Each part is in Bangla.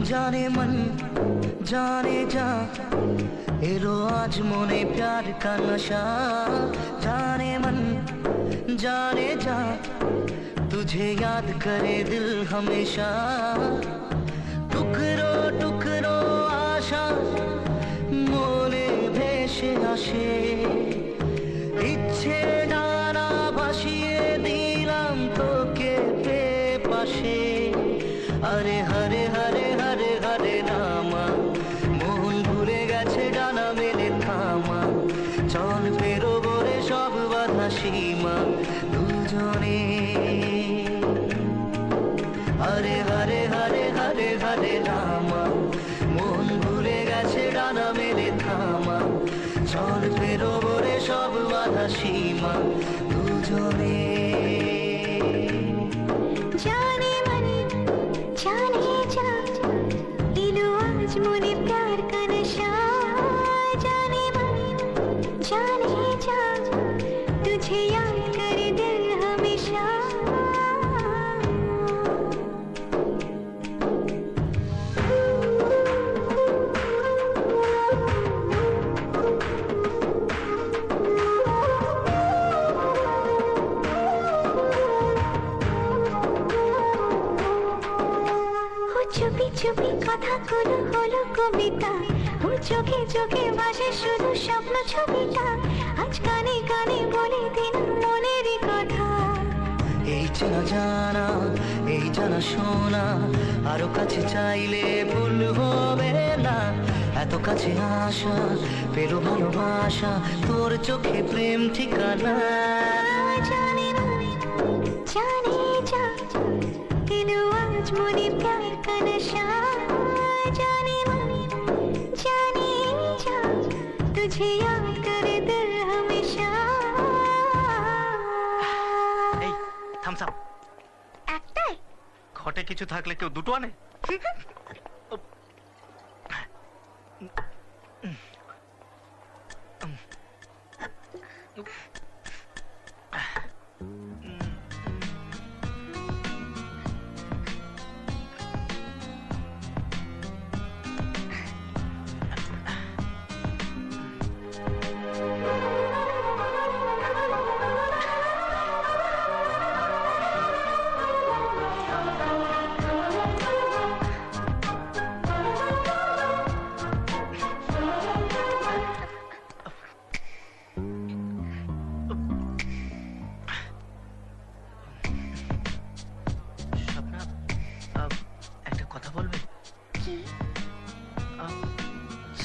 जाने मन जाने जा एलो आज मोने प्यार का नशा। जाने मन जाने जा तुझे याद करे दिल हमेशा। टुकरो टुकरो आशा मोने भेसे आशे इच्छे डाना भासिए दिलाम तोके पे पाशे। अरे हरे हरे हरे हरे रामा मोहन भूले गेছে ডানা মেলে থামা। চল পেরোবো রে সব বাধা সীমা দুজনে। हरे हरे हरे हरे हरे रामा मोहन भूले गेছে ডানা মেলে থামা। চল পেরোবো রে সব বাধা সীমা দুজনে। जाने मन जाने जा इलो आज मोने प्यार का नशा। जाने मन जाने जा तुझे याद करे दिल हमेशा। চুপি চুপি কথাগুলো হলো কবিতা। ও চোখে চোখে ভাসে শুধু স্বপ্ন ছবিটা। আজ কানে কানে বলে দিন মনেরই কথা। এই চেনা জানা এই জানা শোনা আরো কাছে চাইলে ভুল হবে না। এত কাছে আসা পেলো ভালোবাসা তোর চোখে প্রেম ঠিকানা। जाने मन जाने जा इलो आज मोने प्यार का नशा। जाने मन जाने जा तुझे याद करे दिल हमेशा। এই থামস আপ। একটাই ঘটে কিছু থাকলে কেউ দুটো আনে?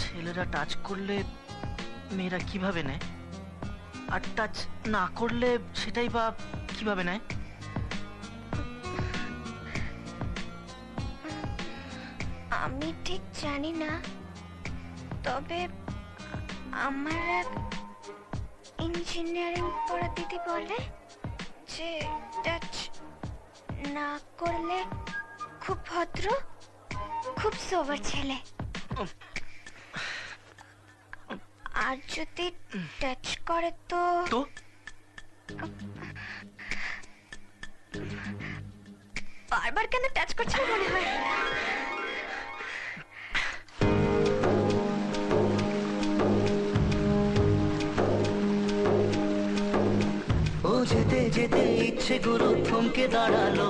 ছেলেরা টাচ করলে মেয়েরা কিভাবে নেয়, আর টাচ না করলে সেটাই বা কিভাবে নেয়? আমি ঠিক জানি না, তবে আমার এক ইঞ্জিনিয়ারিং পড়া দিদি বলে যে টাচ না করলে খুব ভদ্র, খুব সোবার ছেলে, আর যদি টাচ করে তো বারবার কেন টাচ করছে মনে হয়। ও যেতে যেতে ইচ্ছে গুলো থমকে দাঁড়ালো,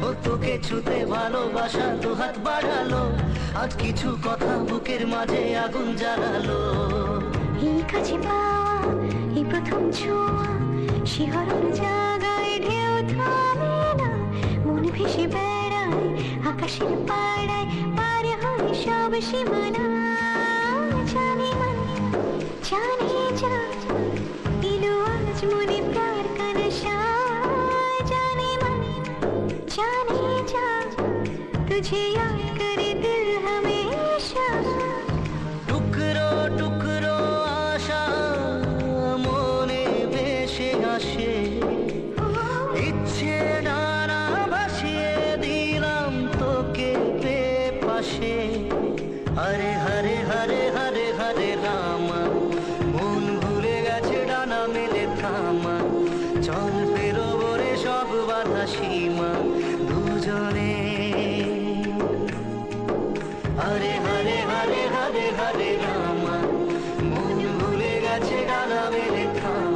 ও তোকে ছুতে ভালোবাসা তো হাত বাড়ালো, আজ কিছু কথা বুকের মাঝে আগুন জ্বালালো। এই কাছে পাওয়া এই প্রথম ছোঁয়া, শিহরণ জাগায় ঢেউ থামে না, মন ভেসে বেড়ায় আকাশের পাড়ায়, পার হয় সব সীমানা। জানে মন জানে যা দিলো আজ মনে প্যার কা নশা। জানে মন জানে যা तुझे याद करे दिल हमेशा। হরে হরে হরে হরে হরে রামা মন ভুলে গেছে ডানা মেলে থামা চল পেরোবো রে সব বাধা সীমা দুজনে হরে হরে হরে হরে হরে রামা মন ভুলে গেছে ডানা মেলে থামা